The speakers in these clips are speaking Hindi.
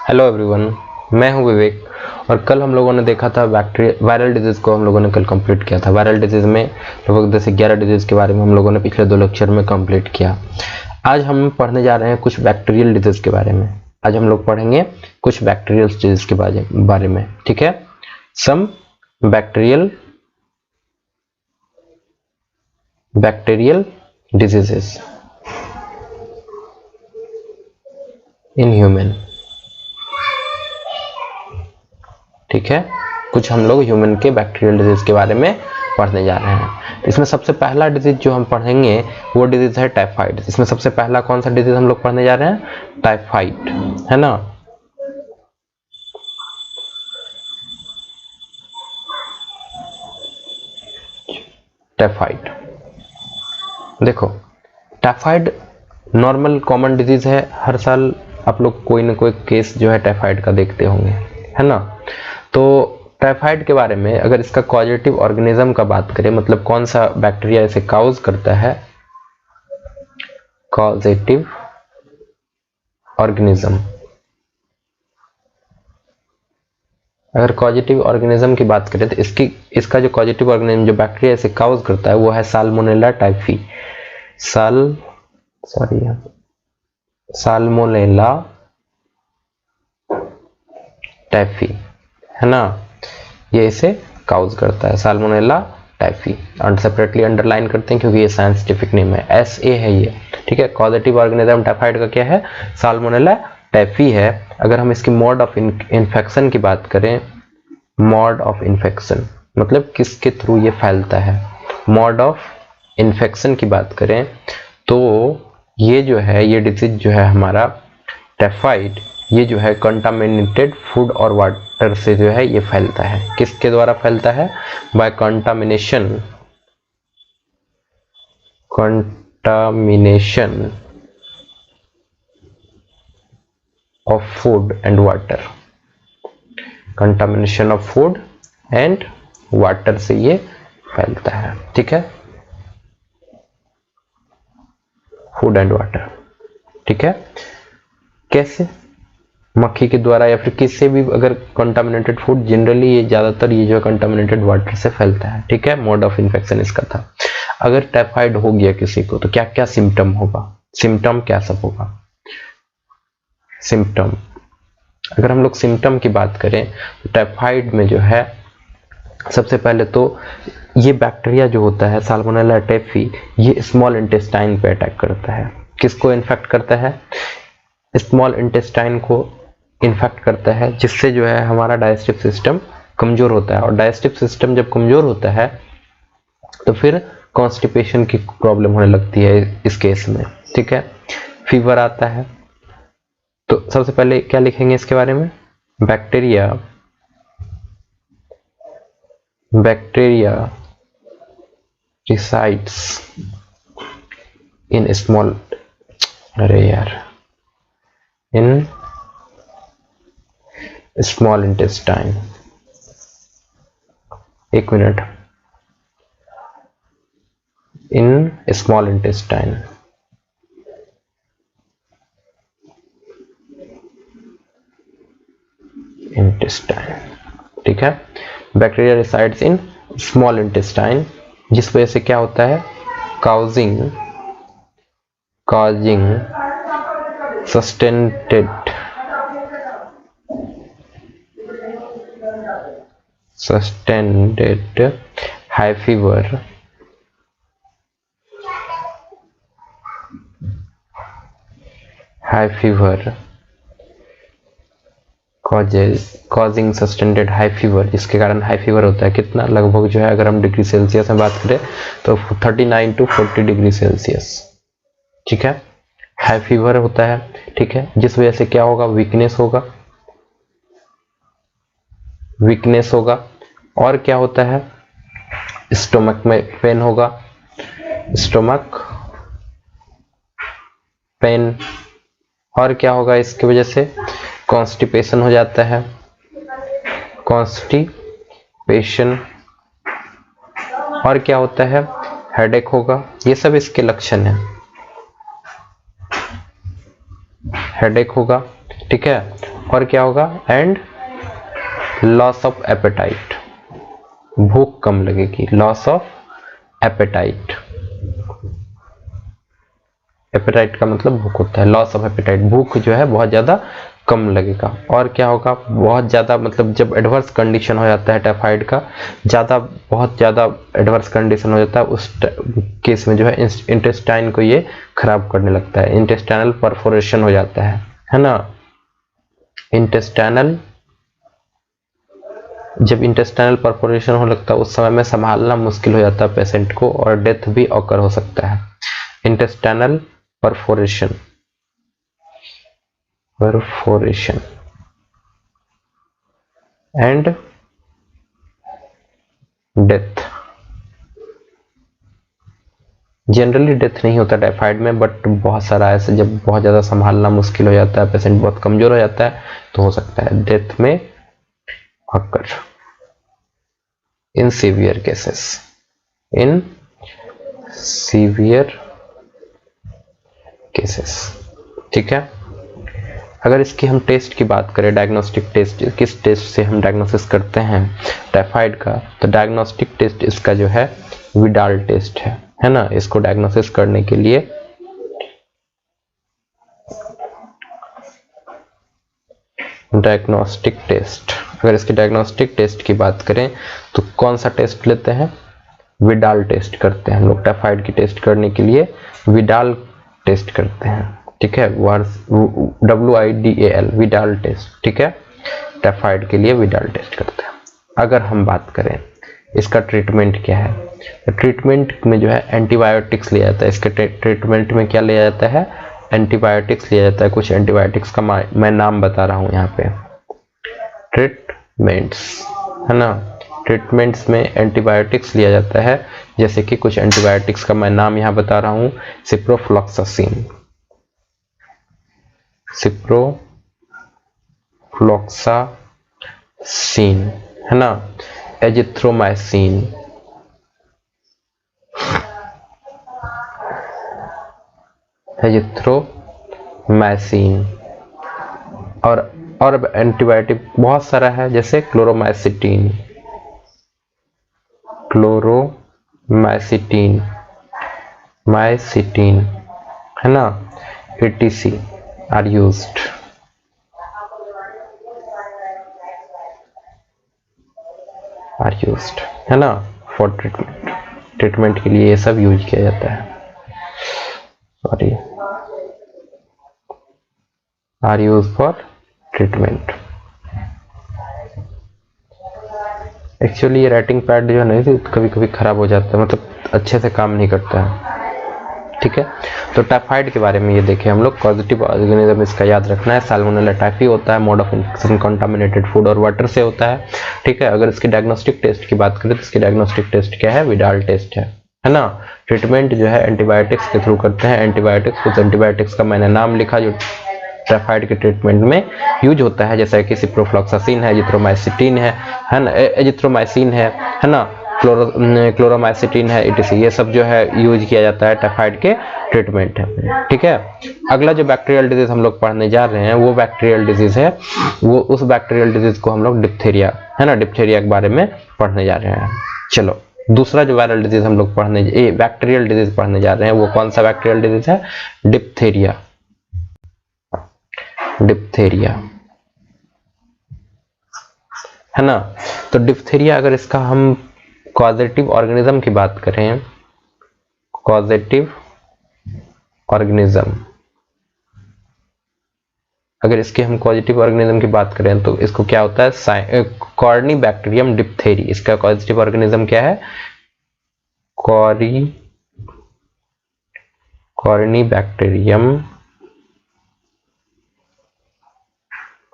हेलो एवरीवन, मैं हूं विवेक। और कल हम लोगों ने देखा था वायरल डिजीज़ को हम लोगों ने कल कंप्लीट किया था। वायरल डिजीज़ में लगभग 10 से 11 डिजीज़ के बारे में हम लोगों ने पिछले 2 लेक्चर में कंप्लीट किया। आज हम पढ़ने जा रहे हैं कुछ बैक्टीरियल डिजीज़ के बारे में। आज हम लोग पढ़ेंगे कुछ बैक्टीरियल डिजीज़ के बारे में, ठीक है। सम बैक्टीरियल डिजीजेस इन ह्यूमन, ठीक है। कुछ हम लोग ह्यूमन के बैक्टीरियल डिजीज के बारे में पढ़ने जा रहे हैं। इसमें सबसे पहला डिजीज जो हम पढ़ेंगे वो डिजीज है टाइफाइड। इसमें सबसे पहला कौन सा डिजीज हम लोग पढ़ने जा रहे हैं? टाइफाइड, है ना। टाइफाइड, देखो टाइफाइड नॉर्मल कॉमन डिजीज है। हर साल आप लोग कोई ना कोई केस जो है टाइफाइड का देखते होंगे, है ना। तो टाइफाइड के बारे में अगर इसका कॉजेटिव ऑर्गेनिज्म का बात करें, मतलब कौन सा बैक्टीरिया इसे काउज करता है, कॉजेटिव ऑर्गेनिज्म। अगर कॉजेटिव ऑर्गेनिज्म की बात करें तो इसका जो कॉजेटिव ऑर्गेनिज्म जो बैक्टीरिया इसे काउज करता है वो है साल्मोनेला टाइफी। साल्मोनेला टाइफी, है ना। ये इसे काउज करता है, साल्मोनेला टाइफी। और सेपरेटली अंडरलाइन करते हैं क्योंकि ये साइंटिफिक नेम है, SA है ये, ठीक है। कॉजेटिव ऑर्गेनिज्म टाइफाइड का क्या है? साल्मोनेला टाइफी है। अगर हम इसकी मोड ऑफ इन्फेक्शन की बात करें, मोड ऑफ इन्फेक्शन मतलब किसके थ्रू ये फैलता है, मोड ऑफ इन्फेक्शन की बात करें तो ये जो है, ये डिजीज जो है हमारा टाइफाइड, ये जो है कंटामिनेटेड फूड और वाटर से जो है ये फैलता है। किसके द्वारा फैलता है? By contamination of food and water. Contamination of food and water से ये फैलता है, ठीक है। फूड एंड वाटर, ठीक है। कैसे? मक्खी के द्वारा या फिर किससे भी। अगर कंटामिनेटेड फूड, जनरली ये ज्यादातर ये जो कंटामिनेटेड वाटर से फैलता है, ठीक है। मोड ऑफ इन्फेक्शन इसका था। अगर टाइफाइड हो गया किसी को तो क्या क्या सिम्टम होगा, सिम्टम क्या सब होगा? सिम्टम, अगर हम लोग सिम्टम की बात करें तो टाइफाइड में जो है सबसे पहले तो ये बैक्टीरिया जो होता है साल्मोनेला टाइफी, ये स्मॉल इंटेस्टाइन पे अटैक करता है। किसको इन्फेक्ट करता है? स्मॉल इंटेस्टाइन को इन्फेक्ट करता है, जिससे जो है हमारा डाइजेस्टिव सिस्टम कमजोर होता है। और डाइजेस्टिव सिस्टम जब कमजोर होता है तो फिर कॉन्स्टिपेशन की प्रॉब्लम होने लगती है इस केस में, ठीक है। फीवर आता है। तो सबसे पहले क्या लिखेंगे इसके बारे में? Bacteria resides in small, in small intestine। एक मिनट, in small intestine, ठीक है। Bacteria resides in small intestine, जिस वजह से क्या होता है? Causing sustained high fever, causing sustained high fever, जिसके कारण हाई फीवर होता है। कितना? लगभग जो है अगर हम डिग्री सेल्सियस में बात करें तो 39 to 40 डिग्री सेल्सियस, ठीक है। हाई फीवर होता है, ठीक है। जिस वजह से क्या होगा? वीकनेस होगा। और क्या होता है? स्टोमक में पेन होगा, स्टोमक पेन। और क्या होगा इसकी वजह से? कॉन्स्टिपेशन हो जाता है, कॉन्स्टिपेशन। और क्या होता है? हेडेक होगा। ये सब इसके लक्षण हैं। हेडेक होगा, ठीक है। और क्या होगा, एंड लॉस ऑफ एपेटाइट, भूख कम लगेगी, लॉस ऑफ एपेटाइट, एपेटाइट का मतलब भूख होता है, लॉस ऑफ एपेटाइट, भूख जो है बहुत ज्यादा कम लगेगा। और क्या होगा, बहुत ज्यादा मतलब जब एडवर्स कंडीशन हो जाता है टाइफाइड का, ज्यादा बहुत ज्यादा एडवर्स कंडीशन हो जाता है, उस केस में जो है इंटेस्टाइन को ये खराब करने लगता है, इंटेस्टाइनल परफोरेशन हो जाता है ना। इंटेस्टाइनल, जब इंटेस्टाइनल परफोरेशन हो लगता है उस समय में संभालना मुश्किल हो जाता है पेशेंट को, और डेथ भी ऑकर हो सकता है। Intestinal perforation and death, generally death नहीं होता टाइफाइड में, बट बहुत सारा ऐसे जब बहुत ज्यादा संभालना मुश्किल हो जाता है, पेशेंट बहुत कमजोर हो जाता है, तो हो सकता है डेथ में occur in severe cases, in severe cases. ठीक है, अगर इसकी हम टेस्ट की बात करें, डायग्नोस्टिक टेस्ट, किस टेस्ट से हम डायग्नोसिस करते हैं टाइफाइड का, तो डायग्नोस्टिक टेस्ट इसका जो है विडाल टेस्ट है ना। इसको डायग्नोसिस करने के लिए डायग्नोस्टिक टेस्ट, अगर इसके डायग्नोस्टिक टेस्ट की बात करें तो कौन सा टेस्ट लेते हैं, विडाल टेस्ट करते हैं हम लोग। टाइफाइड की टेस्ट करने के लिए विडाल टेस्ट करते हैं, ठीक है, WIDAL, विडाल टेस्ट। ठीक है, टाइफाइड के लिए विडाल टेस्ट करते हैं। अगर हम बात करें इसका ट्रीटमेंट क्या है, तो ट्रीटमेंट में जो है एंटीबायोटिक्स लिया जाता है। इसके ट्रीटमेंट में क्या लिया जाता है, एंटीबायोटिक्स लिया जाता है। कुछ एंटीबायोटिक्स का मैं नाम बता रहा हूं यहाँ पे, ट्रीटमेंट्स है ना। ट्रीटमेंट्स में एंटीबायोटिक्स लिया जाता है, जैसे कि कुछ एंटीबायोटिक्स का मैं नाम यहाँ बता रहा हूँ, सिप्रोफ्लॉक्सासिन, सिप्रोफ्लॉक्सासिन है ना, एजिथ्रोमाइसिन, एजिथ्रोमाइसिन, और एंटीबायोटिक बहुत सारा है, जैसे क्लोरोमाइसिटीन, माइसिटीन है ना, ETC आर यूज्ड। है ना, फॉर ट्रीटमेंट के लिए ये सब यूज किया जाता है। Sorry, are use for treatment. Actually ये राइटिंग पैड जो है ना कभी कभी खराब हो जाता है, मतलब अच्छे से काम नहीं करता है। ठीक है, तो टाइफाइड के बारे में ये देखें हम लोग। पॉजिटिव ऑर्गेनिज्म इसका याद रखना है, साल्मोनेला टाइफी होता है, mode of infection contaminated food और वाटर से होता है। ठीक है, अगर इसकी डायग्नोस्टिक टेस्ट की बात करें तो इसकी डायग्नोस्टिक टेस्ट क्या है, विडाल टेस्ट है ना। ट्रीटमेंट जो है एंटीबायोटिक्स के थ्रू करते हैं। एंटीबायोटिक्स, कुछ एंटीबायोटिक्स का मैंने नाम लिखा जो टाइफाइड के ट्रीटमेंट में यूज होता है, जैसा कि सिप्रोफ्लॉक्सासिन है, एजिथ्रोमाइसिटीन है ना, एजिथ्रोमाइसिन है ना, क्लोरोमाइसिटीन है, ETC, ये सब जो है यूज किया जाता है टाइफाइड के ट्रीटमेंट है। ठीक है, अगला जो बैक्टीरियल डिजीज हम लोग पढ़ने जा रहे हैं वो बैक्टीरियल डिजीज है, वो उस बैक्टीरियल डिजीज को हम लोग डिप्थीरिया है ना, डिप्थीरिया के बारे में पढ़ने जा रहे हैं। चलो, दूसरा जो वायरल डिजीज हम लोग बैक्टीरियल डिजीज पढ़ने जा रहे हैं वो कौन सा बैक्टीरियल डिजीज है, डिप्थीरिया है ना। तो डिप्थीरिया, अगर इसका हम कॉजेटिव ऑर्गेनिज्म की बात करें, कॉजेटिव ऑर्गेनिज्म, अगर इसके हम कॉजेटिव ऑर्गेनिज्म की बात करें तो इसको क्या होता है, कॉर्नीबैक्टीरियम डिप्थेरी। इसका कॉजेटिव ऑर्गेनिज्म क्या है,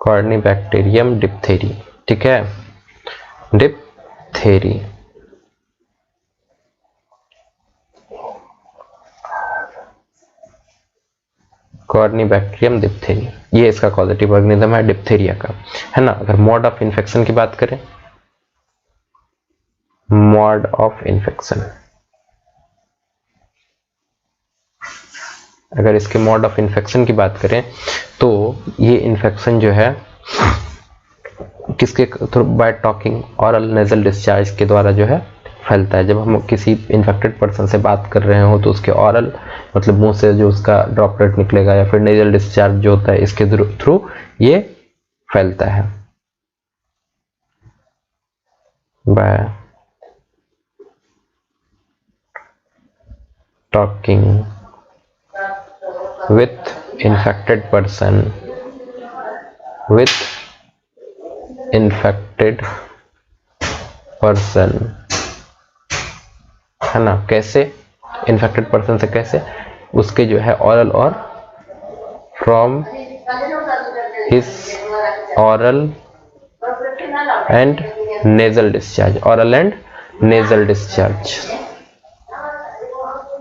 कॉर्नीबैक्टीरियम डिप्थेरी। ठीक है, डिप्थेरी। कॉर्नीबैक्टीरियम डिप्थेरी, ये इसका कॉजेटिव ऑर्गेनिज्म है डिप्थीरिया का, है ना। अगर मोड ऑफ इन्फेक्शन की बात करें, मोड ऑफ इन्फेक्शन, अगर इसके मोड ऑफ इन्फेक्शन की बात करें तो ये इन्फेक्शन जो है किसके through? By talking, oral nasal discharge के द्वारा जो है फैलता है। जब हम किसी इन्फेक्टेड पर्सन से बात कर रहे हो तो उसके ऑरल मतलब मुंह से जो उसका ड्रॉपलेट निकलेगा या फिर नेजल डिस्चार्ज जो होता है इसके थ्रू ये फैलता है। Bye talking with infected person, है ना। कैसे? इन्फेक्टेड पर्सन से कैसे? उसके जो है ऑरल और from his oral and nasal discharge, oral and nasal discharge,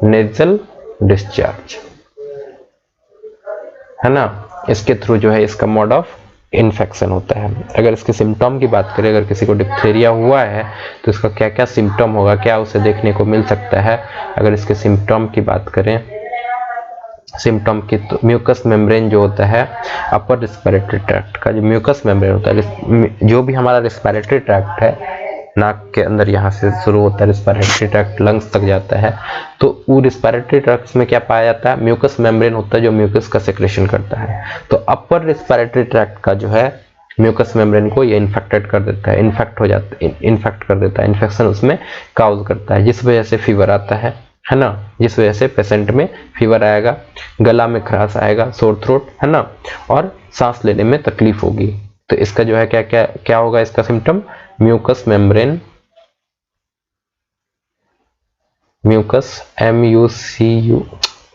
nasal discharge, है ना। इसके थ्रू जो है इसका मोड ऑफ इन्फेक्शन होता है। अगर इसके सिम्टम की बात करें, अगर किसी को डिप्थीरिया हुआ है तो इसका क्या क्या सिम्टम होगा, क्या उसे देखने को मिल सकता है। अगर इसके सिम्टम की बात करें, सिम्टम की, तो म्यूकस मेम्ब्रेन जो होता है अपर रिस्पिरेटरी ट्रैक्ट का, जो म्यूकस मेम्ब्रेन होता है, जो भी हमारा रिस्पिरेटरी ट्रैक्ट है नाक के अंदर, यहाँ से शुरू होता है रिस्पिरेटरी ट्रैक्ट लंग्स तक जाता है, तो वो रिस्पिरेटरी ट्रैक्ट में क्या पाया जाता है? म्यूकस मेम्ब्रेन होता है जो म्यूकस का सेक्रेशन करता है। तो अपर रिस्पिरेटरी ट्रैक्ट का जो है म्यूकस मेम्ब्रेन को ये इन्फेक्टेड कर देता है, इन्फेक्ट कर देता है, इन्फेक्शन उसमें काउज करता है, जिस वजह से फीवर आता है ना। जिस वजह से पेशेंट में फीवर आएगा, गला में खराश आएगा, सोर थ्रोट, है ना, और सांस लेने में तकलीफ होगी। तो इसका जो है क्या क्या क्या होगा इसका symptom? Mucus membrane, mucus MUCU,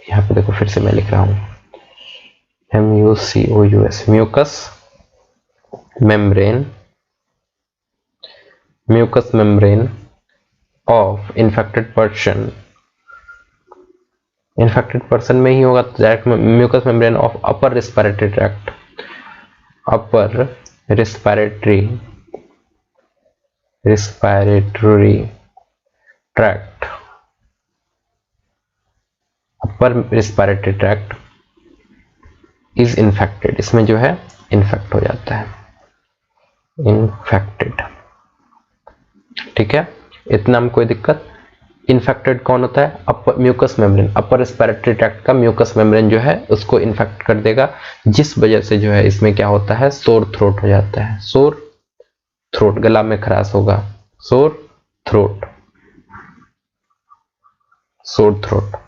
यहाँ पे देखो फिर से मैं लिख रहा हूं MUCOUS, mucus membrane of infected person. Infected person में ही होगा तो direct mucus membrane of upper respiratory tract, upper respiratory tract, upper respiratory tract is infected, इसमें जो है इन्फेक्ट हो जाता है, इन्फेक्टेड। ठीक है, इतना में कोई दिक्कत? इन्फेक्टेड कौन होता है? अपर म्यूकस मेम्ब्रेन, अपर रिस्पिरेटरी ट्रैक्ट का म्यूकस मेम्ब्रेन जो है उसको इन्फेक्ट कर देगा, जिस वजह से जो है इसमें क्या होता है? सोर थ्रोट हो जाता है, सोर थ्रोट, गला में खराश होगा, सोर थ्रोट,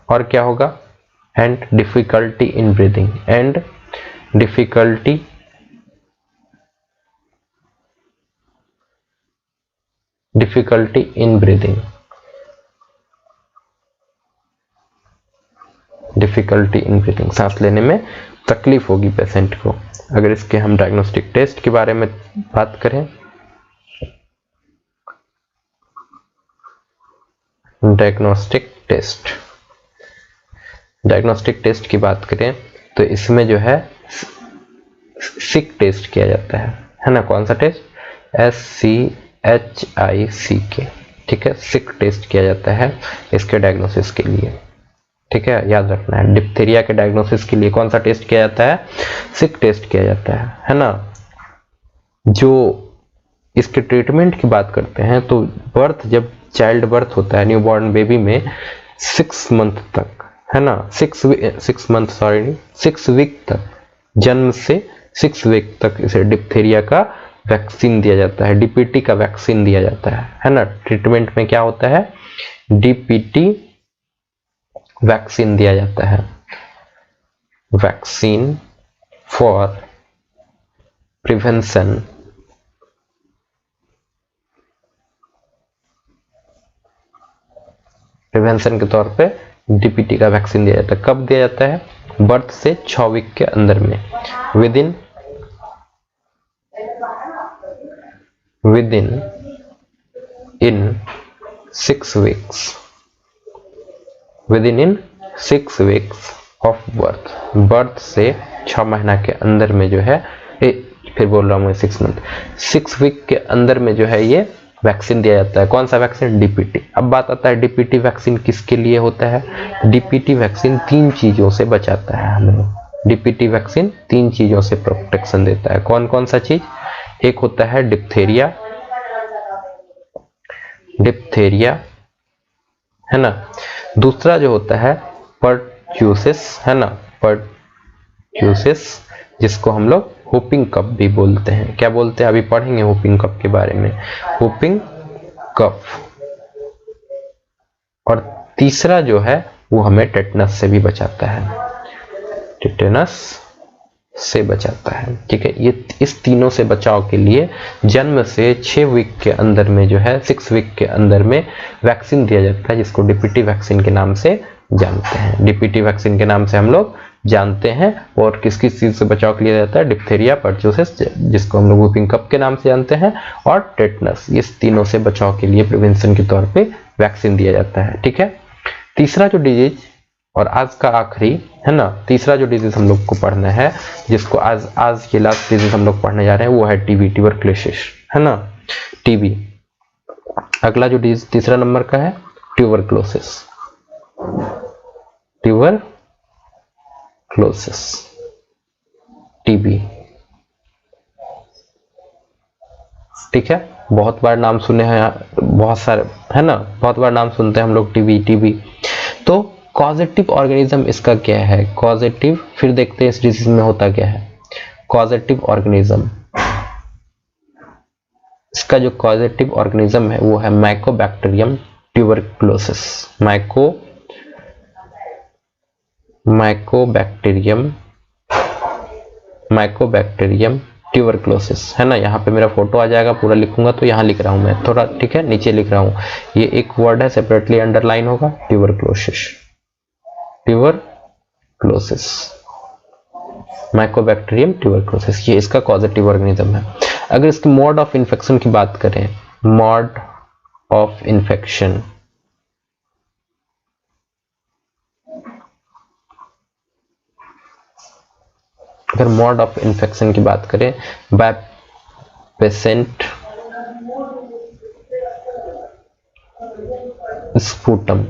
और क्या होगा? And difficulty in breathing, and difficulty in breathing, सांस लेने में तकलीफ होगी पेशेंट को। अगर इसके हम डायग्नोस्टिक टेस्ट के बारे में बात करें, डायग्नोस्टिक टेस्ट की बात करें तो इसमें जो है सिक टेस्ट किया जाता है ना। कौन सा टेस्ट? SCHICK, ठीक है, सिक टेस्ट किया जाता है इसके डायग्नोसिस के लिए। ठीक है, याद रखना है, डिप्थीरिया के डायग्नोसिस के लिए कौन सा टेस्ट किया जाता है? सिक टेस्ट किया जाता है ना। जो इसके ट्रीटमेंट की बात करते हैं तो बर्थ, जब चाइल्ड बर्थ होता है न्यूबॉर्न बेबी में 6 मंथ तक, है ना, 6 वीक तक, जन्म से 6 वीक तक इसे डिप्थीरिया का वैक्सीन दिया जाता है, DPT का वैक्सीन दिया जाता है ना। ट्रीटमेंट में क्या होता है? DPT वैक्सीन दिया जाता है, वैक्सीन फॉर प्रिवेंशन के तौर पे DPT का वैक्सीन दिया जाता है। कब दिया जाता है? बर्थ से 6 वीक के अंदर में, with in 6 weeks of birth से 6 महीना के अंदर में जो है, फिर बोल रहा हूँ मैं 6 मंथ, 6 वीक के अंदर में जो है ये वैक्सीन दिया जाता है। कौन सा वैक्सीन? DPT। अब बात आता है DPT वैक्सीन किसके लिए होता है? DPT वैक्सीन 3 चीजों से बचाता है हमें, डीपीटी वैक्सीन 3 चीजों से प्रोटेक्शन देता है। कौन कौन सा चीज? एक होता है डिप्थेरिया, डिप्थेरिया है ना। दूसरा जो होता है परट्यूसिस है ना, परट्यूसिस, जिसको हम लोग हुपिंग कफ भी बोलते हैं। क्या बोलते हैं? अभी पढ़ेंगे हुपिंग कफ के बारे में, हुपिंग कफ। और तीसरा जो है वो हमें टेटनस से भी बचाता है, टेटनस से बचाता है। ठीक है, ये इस तीनों से बचाव के लिए जन्म से 6 वीक के अंदर में जो है 6 वीक के अंदर में वैक्सीन दिया जाता है, जिसको डीपीटी वैक्सीन के नाम से जानते हैं। डीपीटी वैक्सीन के नाम से हम लोग जानते हैं। और किस किस चीज से बचाव के लिए जाता है? डिप्थेरिया, परट्यूसिस, जिसको हम लोग वुपिंग कफ के नाम से जानते हैं, और टेटनस। इस तीनों से बचाव के लिए प्रिवेंशन के तौर पे वैक्सीन दिया जाता है। ठीक है, तीसरा जो डिजीज और आज का आखिरी है ना, तीसरा जो डिजीज हम लोग को पढ़ना है, जिसको आज ये लास्ट डिजीज हम लोग पढ़ने जा रहे हैं, वो है टीबी, ट्यूबरक्लोसिस है ना, टीबी। अगला जो डिजीज तीसरा नंबर का है ट्यूबरक्लोसिस, ट्यूबरक्लोसिस, टीबी। ठीक है, बहुत बार नाम सुने हैं, बहुत सारे है ना, बहुत बार नाम सुनते हैं हम लोग टीबी। तो कॉजेटिव ऑर्गेनिज्म इसका क्या है? कॉजेटिव, फिर देखते हैं इस डिजीज में होता क्या है। कॉजेटिव ऑर्गेनिज्म, इसका जो कॉजेटिव ऑर्गेनिज्म है वो है माइकोबैक्टीरियम ट्यूबरक्लोसिस, माइकोबैक्टीरियम ट्यूबरक्लोसिस है ना। यहाँ पे मेरा फोटो आ जाएगा, पूरा लिखूंगा तो यहाँ लिख रहा हूं मैं थोड़ा, ठीक है, नीचे लिख रहा हूं। ये एक वर्ड है, सेपरेटली अंडरलाइन होगा, ट्यूबरक्लोसिस, ट्यूबरक्लोसिस, माइकोबैक्टीरियम ट्यूबरक्लोसिस, ये इसका कॉजेटिव ऑर्गेनिज्म है। अगर इसकी मोड ऑफ इन्फेक्शन की बात करें, मोड ऑफ इन्फेक्शन, अगर मोड ऑफ इन्फेक्शन की बात करें, बाय पेशेंट स्पूटम,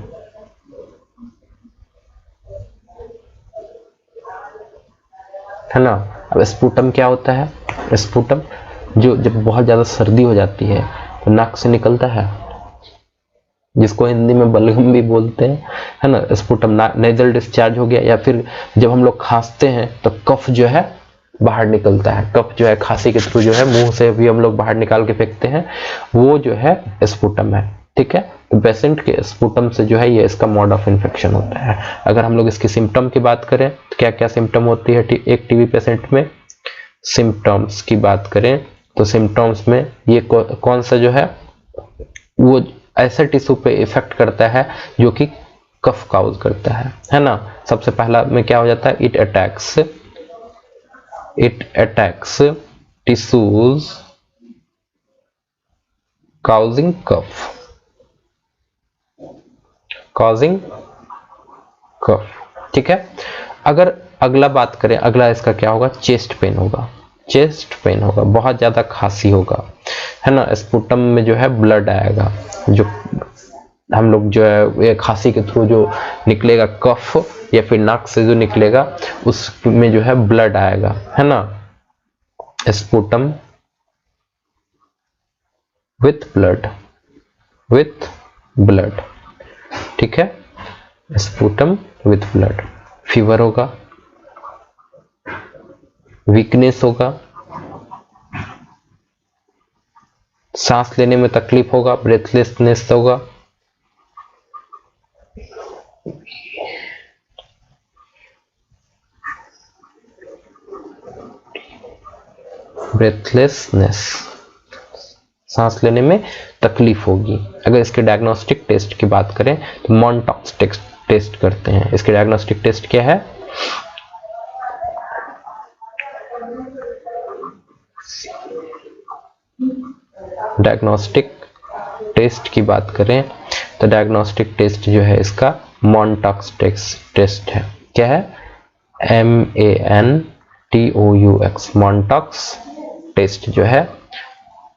है ना। अब स्पूटम क्या होता है? स्पूटम जो जब बहुत ज्यादा सर्दी हो जाती है तो नाक से निकलता है, जिसको हिंदी में बलगम भी बोलते हैं, है ना। स्पूटम नेजल डिस्चार्ज हो गया, या फिर जब हम लोग खांसते हैं तो कफ जो है बाहर निकलता है, कफ जो है खांसी के थ्रू जो है मुंह से भी हम लोग बाहर निकाल के फेंकते हैं, वो जो है स्पूटम है। ठीक है, तो पेशेंट के स्पूटम से जो है ये इसका मोड ऑफ इन्फेक्शन होता है। अगर हम लोग इसकी सिम्टम की बात करें तो क्या क्या सिम्टम होती है एक टीबी पेशेंट में? सिम्टम्स की बात करें तो सिम्टम्स में ये कौन सा जो है वो ऐसे टिश्यू पे इफेक्ट करता है जो कि कफ काउज करता है ना। सबसे पहला में क्या हो जाता है? इट अटैक्स टिश्यूज काउजिंग कफ, ठीक है। अगर अगला बात करें, अगला इसका क्या होगा? चेस्ट पेन होगा, बहुत ज्यादा खांसी होगा, है ना। स्पूटम में जो है ब्लड आएगा, जो हम लोग जो है ये खांसी के थ्रू जो निकलेगा कफ या फिर नाक से जो निकलेगा उसमें जो है ब्लड आएगा, है ना। स्पूटम विथ ब्लड, ठीक है, स्पूटम विथ ब्लड। फीवर होगा, वीकनेस होगा, सांस लेने में तकलीफ होगा, ब्रेथलेसनेस होगा, सांस लेने में तकलीफ होगी। अगर इसके डायग्नोस्टिक टेस्ट की बात करें तो मॉन्टॉक्स टेस्ट करते हैं। इसके डायग्नोस्टिक टेस्ट क्या है? डायग्नोस्टिक टेस्ट की बात करें तो डायग्नोस्टिक टेस्ट जो है इसका मॉन्टॉक्स टेस्ट है। क्या है? MANTOUX, मॉन्टॉक्स टेस्ट जो है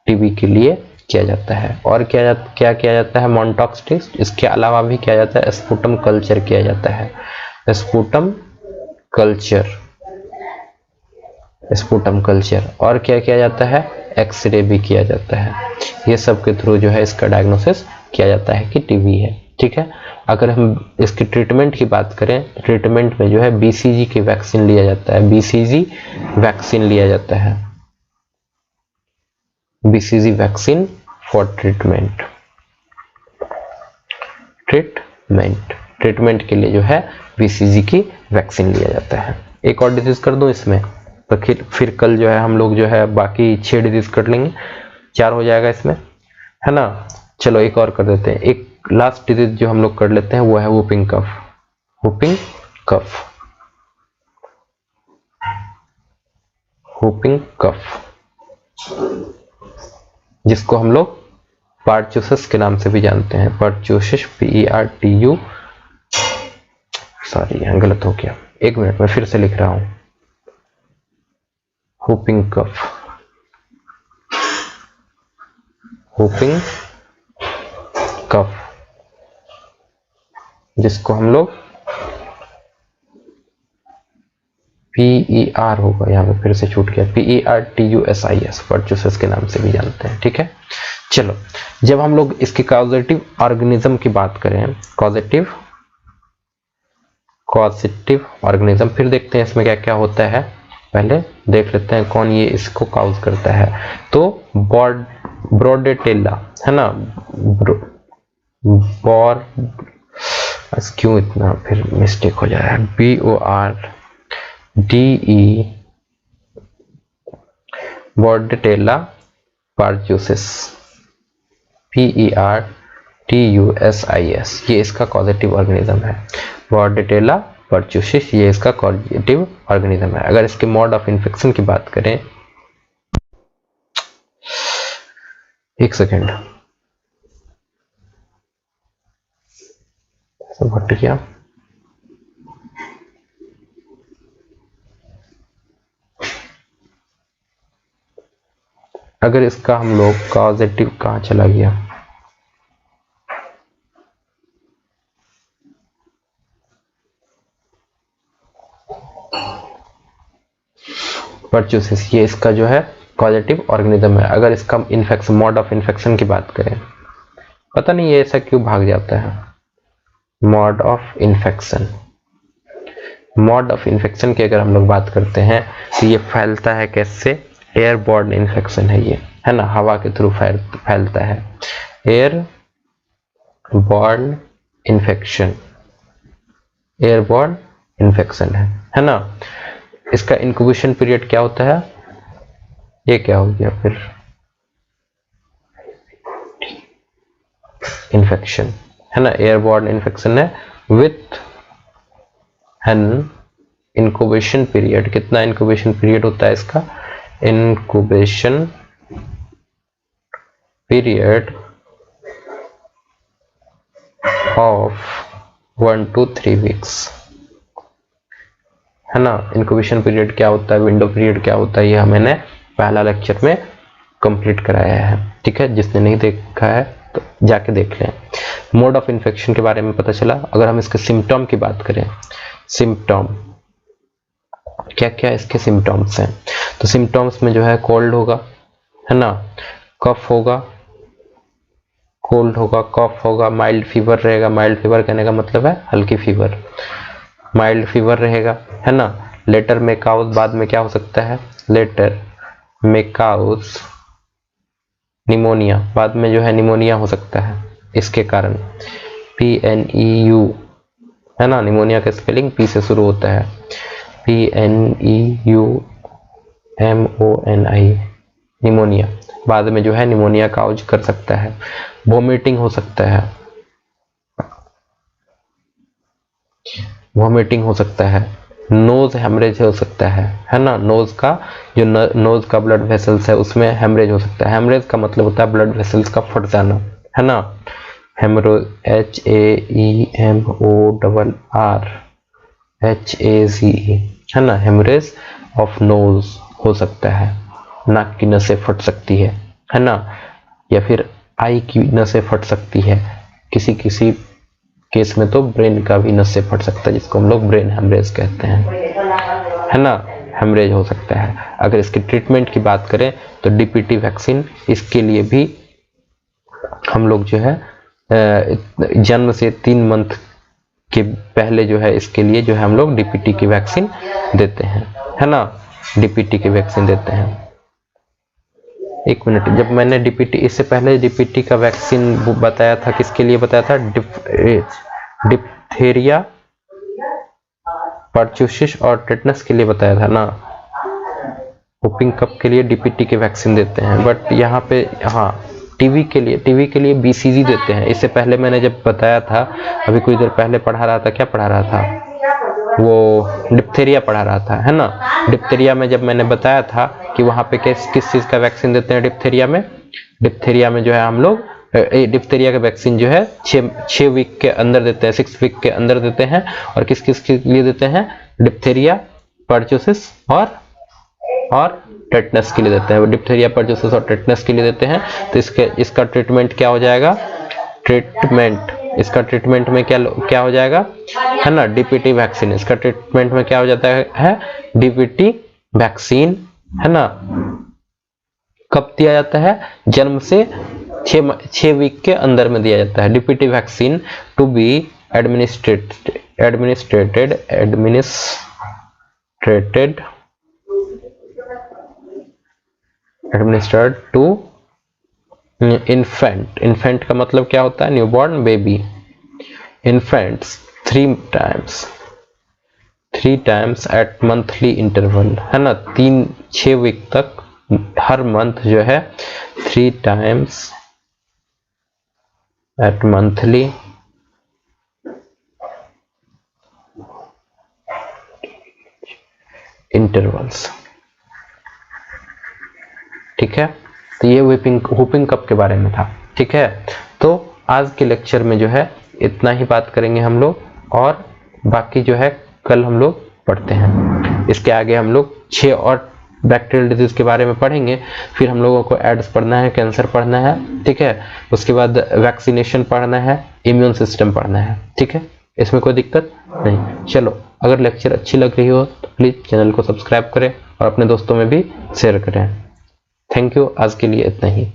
टीबी के लिए किया जाता है। और क्या किया जाता है? Mantoux test. इसके अलावा भी किया जाता है स्पूटम कल्चर किया जाता है, स्पूटम कल्चर, स्पुटम कल्चर, और क्या किया जाता है, एक्सरे भी किया जाता है। ये सब के थ्रू जो है इसका डायग्नोसिस किया जाता है कि टीबी है। ठीक है, अगर हम इसकी ट्रीटमेंट की बात करें, ट्रीटमेंट में जो है बीसीजी की वैक्सीन लिया जाता है, बीसीजी वैक्सीन लिया जाता है, BCG vaccine for treatment. Treatment के लिए जो है बीसीजी की वैक्सीन लिया जाता है। एक और डिजीज कर दूं इसमें, तो फिर कल जो है हम लोग जो है बाकी 6 डिजीज कर लेंगे, 4 हो जाएगा इसमें, है ना। चलो एक और कर देते हैं, एक लास्ट डिजीज जो हम लोग कर लेते हैं वो है whooping cough. Whooping cough, whooping cough, जिसको हम लोग पर्ट्यूसिस के नाम से भी जानते हैं। पर्ट्यूसिस, PERTU, सॉरी यहाँ गलत हो गया, 1 मिनट में फिर से लिख रहा हूं। वूपिंग कफ, वूपिंग कफ, जिसको हम लोग PER होगा, यहाँ पे फिर से छूट गया, PERTUSIS, पर्ट्यूसिस के नाम से भी जानते हैं। ठीक है, चलो जब हम लोग इसके कॉजेटिव ऑर्गेनिज्म की बात करें, कॉजेटिव ऑर्गेनिज्म, फिर देखते हैं इसमें क्या क्या होता है। पहले देख लेते हैं कौन ये इसको काउज करता है। तो ब्रोडेटेला, है ना, क्यों इतना फिर मिस्टेक हो जा रहा है, BORDE, ब्रोडेटेला पर्ट्यूसिस, PERTUSIS, ये इसका कॉजेटिव ऑर्गेनिज्म है। ब्रोडेटेला पर्ट्यूसिस, ये इसका कॉजेटिव ऑर्गेनिज्म है। अगर इसके मोड ऑफ इन्फेक्शन की बात करें, एक सेकेंड, हट गया, अगर इसका हम लोग कॉजेटिव, कहाँ चला गया, पर्ट्यूसिस, ये इसका जो है कॉजेटिव ऑर्गेनिज्म है। अगर इसका इन्फेक्शन, मोड ऑफ इन्फेक्शन की बात करें, पता नहीं ये ऐसा क्यों भाग जाता है, mode of infection, mode of infection की अगर हम लोग बात करते हैं तो ये फैलता है कैसे, एयरबॉर्न इन्फेक्शन है ये, है ना, हवा के थ्रू फैलता है, एयरबॉर्न इन्फेक्शन, एयरबॉर्न इन्फेक्शन है ना। इसका इंक्यूबेशन पीरियड क्या होता है, ये क्या हो गया फिर, इन्फेक्शन, है ना, एयरबॉर्न इन्फेक्शन है विथ एन इंक्यूबेशन पीरियड। कितना इंक्यूबेशन पीरियड होता है इसका, incubation period of 1 to 3 weeks, है ना। इंक्यूबेशन पीरियड क्या होता है, विंडो पीरियड क्या होता है, ये मैंने पहला लेक्चर में कंप्लीट कराया है। ठीक है, जिसने नहीं देखा है तो जाके देख लें। मोड ऑफ इन्फेक्शन के बारे में पता चला। अगर हम इसके सिम्टम की बात करें, सिम्टम क्या क्या इसके सिम्टम्स हैं, तो सिम्टम्स में जो है कोल्ड होगा, है ना, कफ होगा, कोल्ड होगा, कफ होगा, माइल्ड फीवर रहेगा। माइल्ड फीवर कहने का मतलब है हल्की फीवर, माइल्ड फीवर रहेगा, है ना। लेटर में काउज, बाद में क्या हो सकता है, लेटर में काउज निमोनिया, बाद में जो है निमोनिया हो सकता है इसके कारण, PNEU, है ना, निमोनिया का स्पेलिंग P से शुरू होता है, PNEUMONI, निमोनिया, बाद में जो है निमोनिया काउज कर सकता है। वोमिटिंग हो सकता है, वोमिटिंग हो सकता है, नोज हेमरेज हो सकता है ना, नोज का जो नोज का ब्लड वेसल्स है उसमें हेमरेज हो सकता है। हेमरेज का मतलब होता है ब्लड वेसल्स का फट जाना, है ना, हेमरो, HAEMORRHAZE, है ना, हेमरेज ऑफ नोज हो सकता है, नाक की नसें फट सकती है ना, या फिर आई की नसें फट सकती है, किसी किसी केस में तो ब्रेन का भी नसें फट सकता है, जिसको हम लोग ब्रेन हेमरेज कहते हैं, है ना। हेमरेज हो सकता है। अगर इसकी ट्रीटमेंट की बात करें तो डीपीटी वैक्सीन, इसके लिए भी हम लोग जो है जन्म से 3 मंथ के पहले जो है इसके लिए जो है हम लोग डीपीटी की वैक्सीन देते हैं, है ना, डीपीटी की वैक्सीन देते हैं। एक मिनट, जब मैंने डीपीटी, इससे पहले डीपीटी का वैक्सीन बताया था, किसके लिए बताया था, डिप्थेरिया, परचूसिस और टेटनस के लिए बताया था ना। व्हूपिंग कफ के लिए डीपीटी की वैक्सीन देते हैं, बट यहाँ पे हाँ टीवी के लिए बीसीजी देते हैं। इससे पहले मैंने जब बताया था, अभी कुछ देर पहले पढ़ा रहा था, क्या पढ़ा रहा था, वो डिप्थेरिया पढ़ा रहा था, है ना। डिप्थेरिया में जब मैंने बताया था कि वहाँ पे किस चीज़ का वैक्सीन देते हैं डिप्थेरिया में जो है हम लोग डिप्थेरिया का वैक्सीन जो है 6 वीक के अंदर देते हैं, 6 वीक के अंदर देते हैं। और किस के लिए देते हैं, डिप्थेरिया, परचूसिस और टेटनस के लिए देते हैं। डिप्थेरिया, परचूसिस और टेटनस के लिए देते हैं। तो इसका ट्रीटमेंट क्या हो जाएगा, इसका ट्रीटमेंट में क्या हो जाएगा, है ना, डीपीटी वैक्सीन। इसका ट्रीटमेंट में क्या हो जाता है, डीपीटी वैक्सीन, है ना। कब दिया जाता है, जन्म से 6 वीक के अंदर में दिया जाता है। DPT vaccine to be administered to infant का मतलब क्या होता है, newborn baby. Infants 3 times at monthly interval, है ना, 6 वीक तक हर मंथ जो है 3 टाइम्स एट मंथली इंटरवल्स, ठीक है। तो ये व्हूपिंग कफ के बारे में था, ठीक है। तो आज के लेक्चर में जो है इतना ही बात करेंगे हम लोग, और बाकी जो है कल हम लोग पढ़ते हैं। इसके आगे हम लोग 6 और बैक्टीरियल डिजीज के बारे में पढ़ेंगे। फिर हम लोगों को एड्स पढ़ना है, कैंसर पढ़ना है, ठीक है। उसके बाद वैक्सीनेशन पढ़ना है, इम्यून सिस्टम पढ़ना है, ठीक है। इसमें कोई दिक्कत नहीं। चलो, अगर लेक्चर अच्छी लग रही हो तो प्लीज़ चैनल को सब्सक्राइब करें और अपने दोस्तों में भी शेयर करें। थैंक यू, आज के लिए इतना ही।